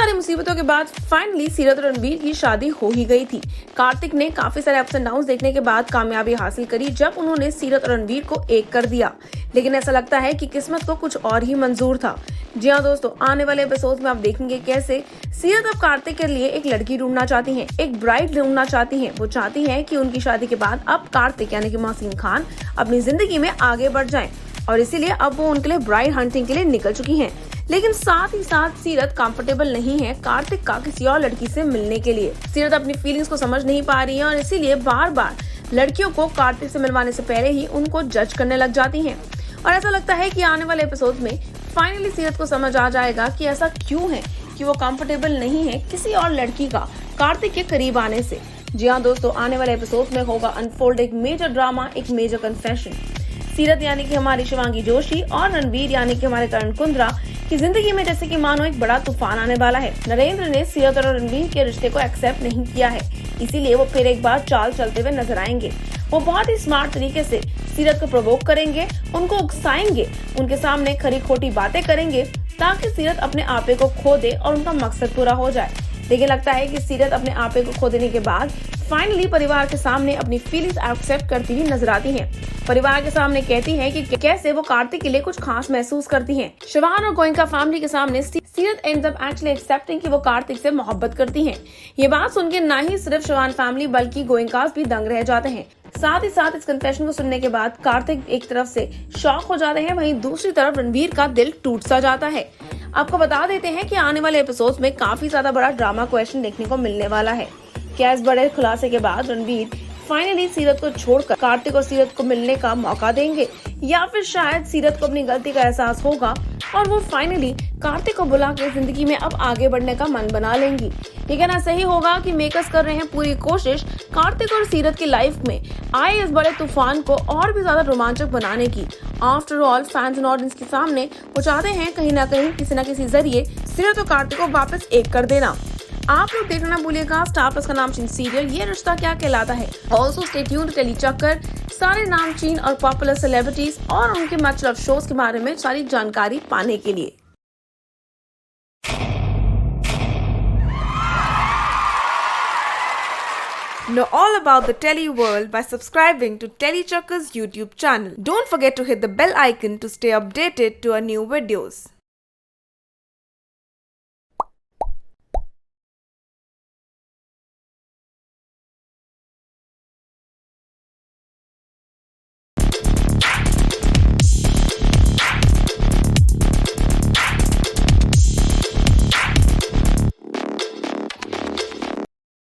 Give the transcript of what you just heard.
सारी मुसीबतों के बाद फाइनली सीरत और रणवीर की शादी हो ही गई थी। कार्तिक ने काफी सारे अप्स एंड डाउन देखने के बाद कामयाबी हासिल करी जब उन्होंने सीरत और रणवीर को एक कर दिया, लेकिन ऐसा लगता है कि किस्मत को कुछ और ही मंजूर था। जी हाँ दोस्तों, आने वाले एपिसोड में आप देखेंगे कैसे सीरत अब कार्तिक के लिए एक लड़की ढूंढना चाहती हैं, एक ब्राइड ढूंढना चाहती हैं। वो चाहती हैं कि उनकी शादी के बाद अब कार्तिक यानी कि मोहसिन खान अपनी जिंदगी में आगे बढ़ जाएं और इसीलिए अब वो उनके लिए ब्राइड हंटिंग के लिए निकल चुकी हैं। लेकिन साथ ही साथ सीरत कंफर्टेबल नहीं है कार्तिक का किसी और लड़की से मिलने के लिए। सीरत अपनी फीलिंग्स को समझ नहीं पा रही है और इसीलिए बार बार लड़कियों को कार्तिक से मिलवाने से पहले ही उनको जज करने लग जाती हैं। और ऐसा लगता है कि आने वाले एपिसोड में फाइनली सीरत को समझ आ जाएगा कि ऐसा क्यों है कि वो कंफर्टेबल नहीं है किसी और लड़की का कार्तिक के करीब आने से। जी हाँ दोस्तों, आने वाले एपिसोड में होगा अनफोल्ड एक मेजर ड्रामा, एक मेजर कन्फेशन। सीरत यानी कि हमारी शिवांगी जोशी और रणवीर यानी कि हमारे तरुण कुंद्रा की जिंदगी में जैसे कि मानो एक बड़ा तूफान आने वाला है। नरेंद्र ने सीरत और रणवीर के रिश्ते को एक्सेप्ट नहीं किया है, इसीलिए वो फिर एक बार चाल चलते हुए नजर आएंगे। वो बहुत ही स्मार्ट तरीके से सीरत को प्रोवोक करेंगे, उनको उकसाएंगे, उनके सामने खरी खोटी बातें करेंगे ताकि सीरत अपने आपे को खो दे और उनका मकसद पूरा हो जाए। लेकिन लगता है कि सीरत अपने आपे को खो देने के बाद फाइनली परिवार के सामने अपनी फीलिंग्स एक्सेप्ट करती हुई नजर आती हैं। परिवार के सामने कहती हैं कि कैसे वो कार्तिक के लिए कुछ खास महसूस करती हैं। शिवान और गोयनका फैमिली के सामने सीरत एंड्स अप एक्चुअली एक्सेप्टिंग कि वो कार्तिक से मोहब्बत करती हैं। ये बात सुनकर ना ही सिर्फ शिवान फैमिली बल्कि गोयनकास भी दंग रह जाते हैं। साथ ही साथ इस कन्फेशन को सुनने के बाद कार्तिक एक तरफ से शॉक हो जाते हैं, वहीं दूसरी तरफ रणवीर का दिल टूट सा जाता है। आपको बता देते हैं कि आने वाले एपिसोड्स में काफी ज्यादा बड़ा ड्रामा क्वेश्चन देखने को मिलने वाला है। क्या इस बड़े खुलासे के बाद रणवीर फाइनली सीरत को छोड़कर कार्तिक और सीरत को मिलने का मौका देंगे, या फिर शायद सीरत को अपनी गलती का एहसास होगा और वो फाइनली कार्तिक को बुला के जिंदगी में अब आगे बढ़ने का मन बना लेंगी। ये कहना सही होगा कि मेकर्स कर रहे हैं पूरी कोशिश कार्तिक और सीरत की लाइफ में आए इस बड़े तूफान को और भी ज्यादा रोमांचक बनाने की। After all fans and audience के सामने वो चाहते हैं कहीं ना कहीं किसी न किसी जरिए सीरत और कार्तिक को वापस एक कर देना। आप लोग देखना ना भूलिएगा स्टार प्लस का नामचीन सीरियल ये रिश्ता Kya Kehlata Hai. Also stay tuned to Tele Chakkar, सारे नामचीन और पॉपुलर सेलिब्रिटीज और उनके मच लव शोज के बारे में सारी जानकारी पाने के लिए। Know all about the Telly world by subscribing to Telly Chakkar's YouTube channel. Don't forget to hit the bell icon to stay updated to our new videos.